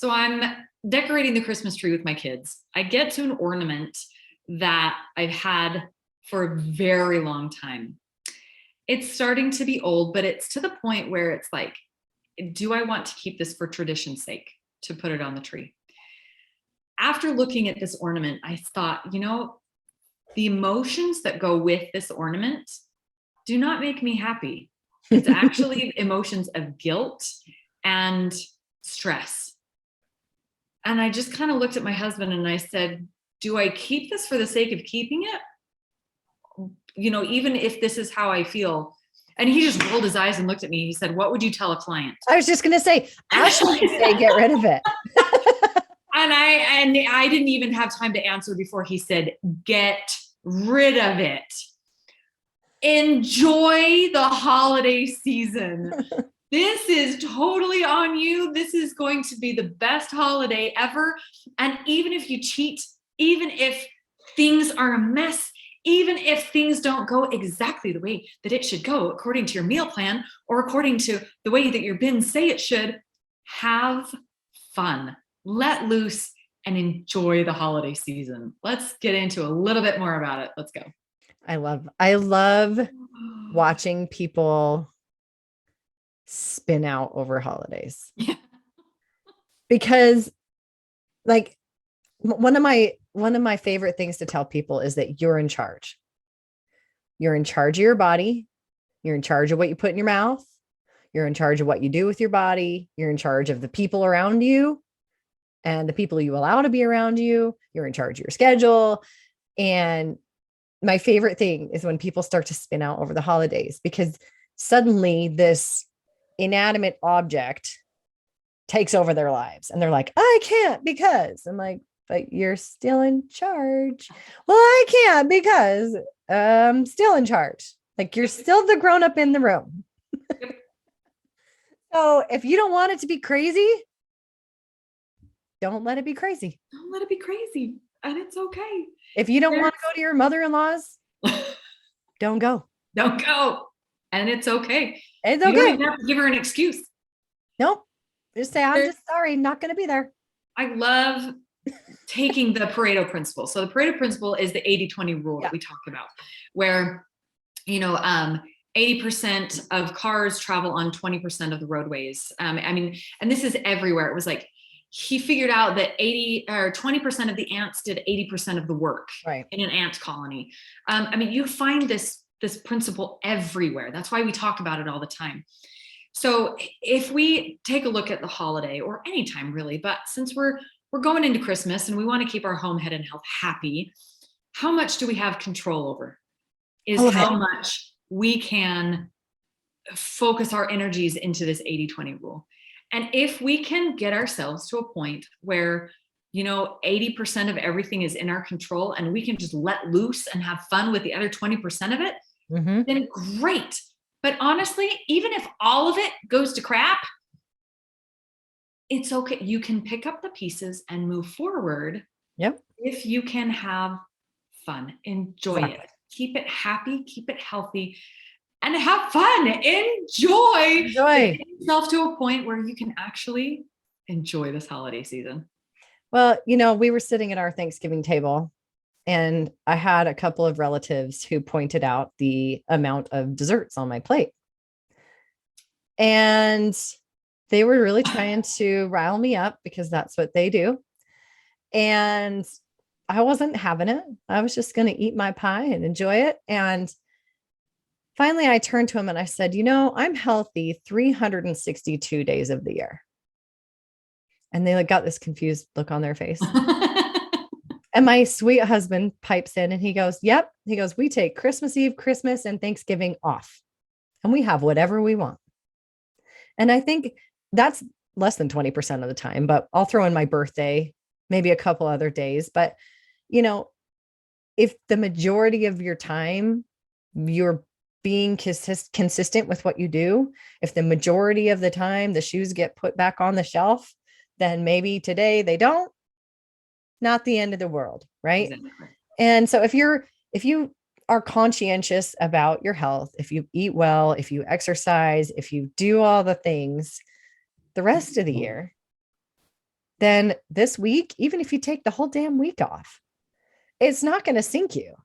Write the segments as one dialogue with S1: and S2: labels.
S1: So I'm decorating the Christmas tree with my kids. I get to an ornament that I've had for a very long time. It's starting to be old, but it's to the point where it's like, do I want to keep this for tradition's sake to put it on the tree? After looking at this ornament, I thought, the emotions that go with this ornament do not make me happy. It's actually emotions of guilt and stress. And I just kind of looked at my husband and I said, do I keep this for the sake of keeping it? Even if this is how I feel. And he just rolled his eyes and looked at me. He said, what would you tell a client?
S2: I was just going to say, Ashley would say, get rid of it.
S1: And I didn't even have time to answer before he said, get rid of it. Enjoy the holiday season. This is totally on you. This is going to be the best holiday ever. And even if you cheat, even if things are a mess, even if things don't go exactly the way that it should go, according to your meal plan or according to the way that your bins say it should, have fun, let loose, and enjoy the holiday season. Let's get into a little bit more about it. Let's go.
S2: I love watching people spin out over holidays.
S1: Yeah.
S2: Because like one of my favorite things to tell people is that you're in charge. You're in charge of your body. You're in charge of what you put in your mouth. You're in charge of what you do with your body. You're in charge of the people around you and the people you allow to be around you. You're in charge of your schedule. And my favorite thing is when people start to spin out over the holidays, because suddenly this inanimate object takes over their lives and they're like, I can't because I'm like, but you're still in charge. Well, I can't because I'm still in charge. Like you're still the grown up in the room. So if you don't want it to be crazy, don't let it be crazy.
S1: Don't let it be crazy. And it's okay.
S2: If you don't want to go to your mother-in-law's, don't go.
S1: Don't go. And it's okay.
S2: It's okay.
S1: You don't even have to give her an excuse.
S2: Nope. Just say, I'm just sorry, not going to be there.
S1: I love taking the Pareto principle. So the Pareto principle is the 80-20 rule that we talk about, where, 80% of cars travel on 20% of the roadways. And this is everywhere. It was like, he figured out that 20% of the ants did 80% of the work in an ant colony. You find this principle everywhere. That's why we talk about it all the time. So if we take a look at the holiday, or any time really, but since we're going into Christmas and we want to keep our home, head, and health happy, how much do we have control over? Is how much we can focus our energies into this 80-20 rule. And if we can get ourselves to a point where, 80% of everything is in our control and we can just let loose and have fun with the other 20% of it, then great. But honestly, even if all of it goes to crap, it's okay. You can pick up the pieces and move forward.
S2: Yep.
S1: If you can have fun, enjoy it, keep it happy, keep it healthy, and have fun. Enjoy yourself to a point where you can actually enjoy this holiday season.
S2: Well, we were sitting at our Thanksgiving table and I had a couple of relatives who pointed out the amount of desserts on my plate. And they were really trying to rile me up because that's what they do. And I wasn't having it. I was just going to eat my pie and enjoy it. And finally, I turned to him and I said, I'm healthy 362 days of the year. And they got this confused look on their face. And my sweet husband pipes in and he goes, yep. He goes, we take Christmas Eve, Christmas, and Thanksgiving off. And we have whatever we want. And I think that's less than 20% of the time, but I'll throw in my birthday, maybe a couple other days. But, if the majority of your time you're being consistent with what you do, if the majority of the time the shoes get put back on the shelf, then maybe today they don't, not the end of the world. Right. Exactly. And so if you are conscientious about your health, if you eat well, if you exercise, if you do all the things, the rest of the year, then this week, even if you take the whole damn week off, it's not going to sink you.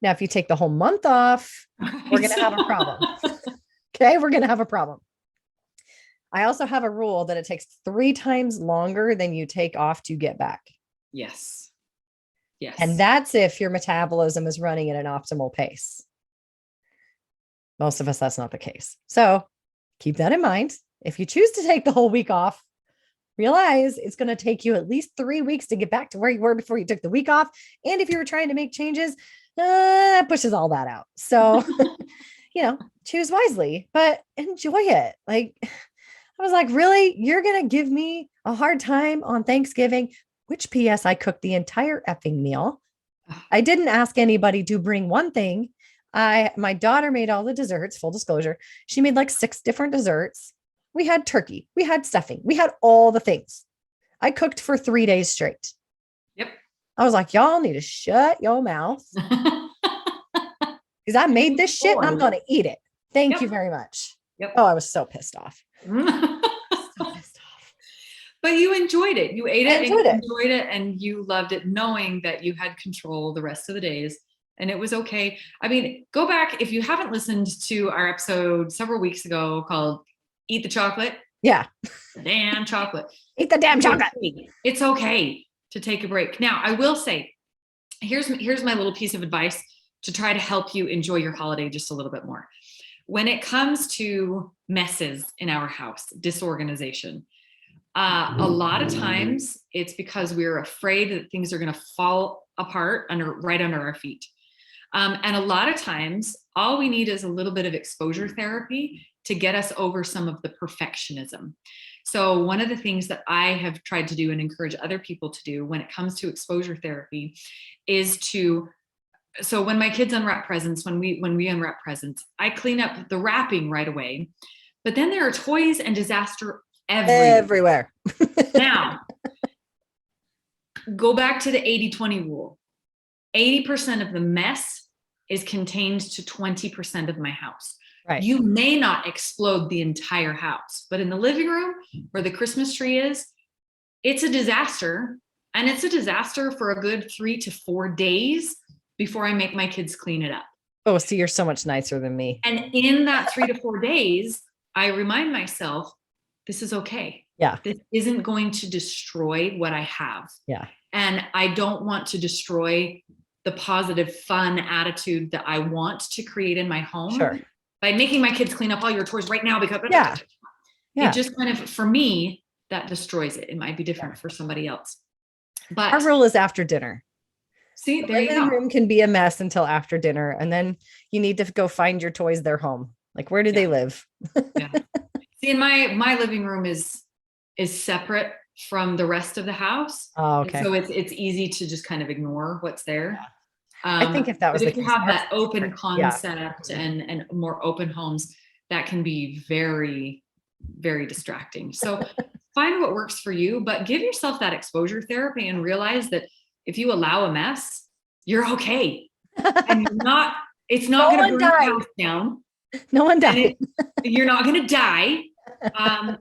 S2: Now, if you take the whole month off, we're going to have a problem. Okay. We're going to have a problem. I also have a rule that it takes 3 times longer than you take off to get back.
S1: Yes. Yes.
S2: And that's if your metabolism is running at an optimal pace. Most of us, that's not the case. So keep that in mind. If you choose to take the whole week off, realize it's going to take you at least 3 weeks to get back to where you were before you took the week off. And if you were trying to make changes, that pushes all that out. So, choose wisely, but enjoy it. Like, I was like, really? You're going to give me a hard time on Thanksgiving, which PS I cooked the entire effing meal. I didn't ask anybody to bring one thing. My daughter made all the desserts, full disclosure. She made like 6 different desserts. We had turkey, we had stuffing, we had all the things. I cooked for 3 days straight.
S1: Yep.
S2: I was like, y'all need to shut your mouth. Because I made this shit and I'm going to eat it. Thank you very much.
S1: Yep.
S2: Oh, I was so pissed off.
S1: But you enjoyed it. You ate it and you enjoyed it and you loved it, knowing that you had control the rest of the days and it was okay. I mean, go back if you haven't listened to our episode several weeks ago called Eat the Chocolate.
S2: Yeah.
S1: Damn chocolate.
S2: Eat the damn chocolate.
S1: It's okay to take a break. Now, I will say, here's my little piece of advice to try to help you enjoy your holiday just a little bit more. When it comes to messes in our house, disorganization, a lot of times it's because we're afraid that things are going to fall apart right under our feet. And a lot of times all we need is a little bit of exposure therapy to get us over some of the perfectionism. So one of the things that I have tried to do and encourage other people to do when it comes to exposure therapy is so when my kids unwrap presents, when we unwrap presents, I clean up the wrapping right away. But then there are toys and disaster everywhere. Now, go back to the 80-20 rule. 80% of the mess is contained to 20% of my house. Right. You may not explode the entire house, but in the living room where the Christmas tree is, it's a disaster. And it's a disaster for a good 3 to 4 days before I make my kids clean it up.
S2: Oh, so you're so much nicer than me.
S1: And in that 3 to 4 days, I remind myself, this is okay.
S2: Yeah.
S1: This isn't going to destroy what I have.
S2: Yeah.
S1: And I don't want to destroy the positive, fun attitude that I want to create in my home.
S2: Sure.
S1: By making my kids clean up all your toys right now because it just kind of, for me, that destroys it. It might be different for somebody else. But
S2: our rule is after dinner.
S1: See,
S2: the
S1: there you go.
S2: living room can be a mess until after dinner. And then you need to go find your toys their home. Like, where do they live?
S1: Yeah. See, and my living room is separate from the rest of the house.
S2: Oh, okay.
S1: And so it's easy to just kind of ignore what's there.
S2: Yeah. I think if that was
S1: if you have that open concept and more open homes, that can be very, very distracting. So find what works for you, but give yourself that exposure therapy and realize that if you allow a mess, you're okay. And it's not going to burn your house down.
S2: No one died.
S1: You're not going to die.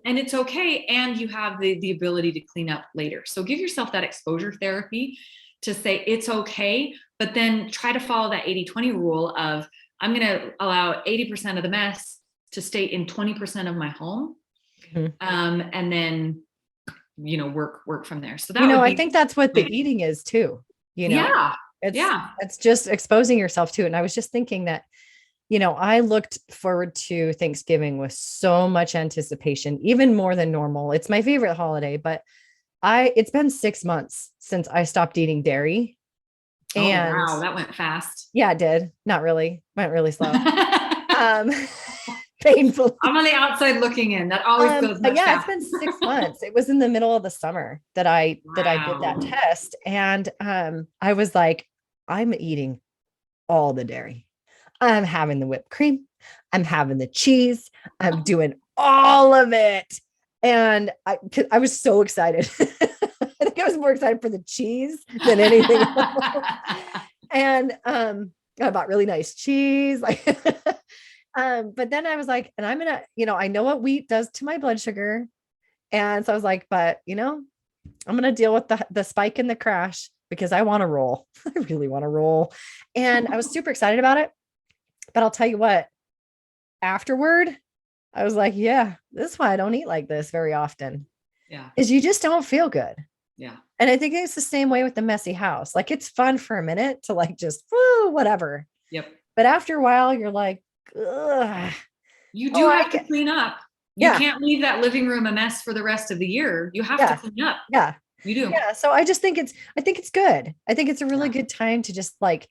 S1: And it's okay. And you have the ability to clean up later. So give yourself that exposure therapy to say it's okay, but then try to follow that 80-20 rule of I'm going to allow 80% of the mess to stay in 20% of my home. Mm-hmm. And then, work from there. So that
S2: I think that's what the eating is too. It's just exposing yourself to it. And I was just thinking that, I looked forward to Thanksgiving with so much anticipation, even more than normal. It's my favorite holiday, but it's been 6 months since I stopped eating dairy. And
S1: wow, that went fast.
S2: Yeah, it did. Not really. Went really slow. Painful.
S1: I'm on the outside looking in. That always goes much fast.
S2: It's been 6 months. It was in the middle of the summer that I did that test. And I was like, I'm eating all the dairy. I'm having the whipped cream. I'm having the cheese. I'm doing all of it. And I was so excited. I think I was more excited for the cheese than anything else. And I bought really nice cheese. But then I was like, and I'm going to, I know what wheat does to my blood sugar. And so I was like, but I'm going to deal with the spike and the crash because I want to roll. I really want to roll. And I was super excited about it. But I'll tell you what, afterward, I was like, yeah, this is why I don't eat like this very often.
S1: Yeah.
S2: Is you just don't feel good.
S1: Yeah.
S2: And I think it's the same way with the messy house. Like it's fun for a minute to like just woo, whatever.
S1: Yep.
S2: But after a while, you're like, ugh.
S1: You do have to clean up. You
S2: Yeah.
S1: can't leave that living room a mess for the rest of the year. You have to clean up.
S2: Yeah.
S1: You do.
S2: Yeah. So I just think I think it's good. I think it's a really good time to just like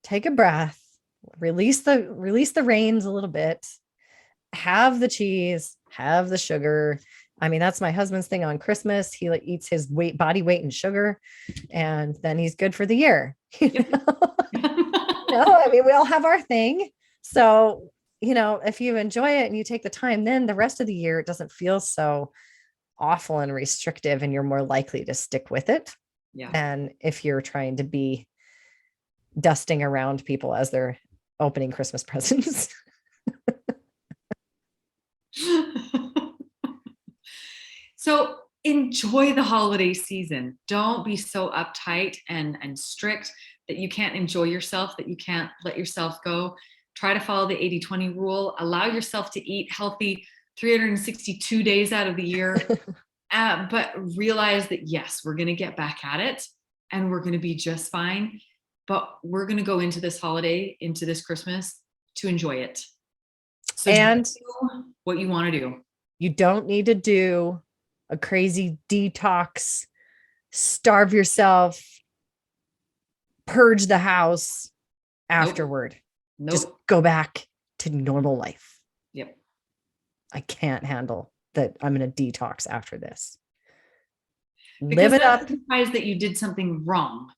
S2: take a breath, release the reins a little bit, have the cheese, have the sugar. I mean, that's my husband's thing on Christmas. He like eats his body weight in sugar, and then he's good for the year.
S1: Yep.
S2: I mean, we all have our thing. So, if you enjoy it and you take the time, then the rest of the year, it doesn't feel so awful and restrictive, and you're more likely to stick with it.
S1: Yeah.
S2: And if you're trying to be dusting around people as they're opening Christmas presents.
S1: So enjoy the holiday season. Don't be so uptight and strict that you can't enjoy yourself, that you can't let yourself go. Try to follow the 80-20 rule. Allow yourself to eat healthy 362 days out of the year. But realize that, yes, we're going to get back at it and we're going to be just fine. But we're going to go into this holiday, into this Christmas, to enjoy it. So and do what you want to do.
S2: You don't need to do a crazy detox, starve yourself, purge the house afterward.
S1: Nope.
S2: Just go back to normal life.
S1: Yep.
S2: I can't handle that. I'm going to detox after this.
S1: Because
S2: live it up.
S1: Implies that you did something wrong.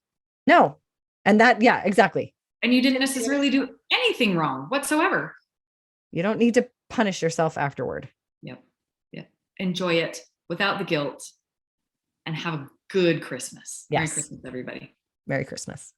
S2: No. And that, yeah, exactly.
S1: And you didn't necessarily do anything wrong whatsoever.
S2: You don't need to punish yourself afterward.
S1: Yep. Yep. Enjoy it without the guilt and have a good Christmas.
S2: Yes.
S1: Merry Christmas, everybody.
S2: Merry Christmas.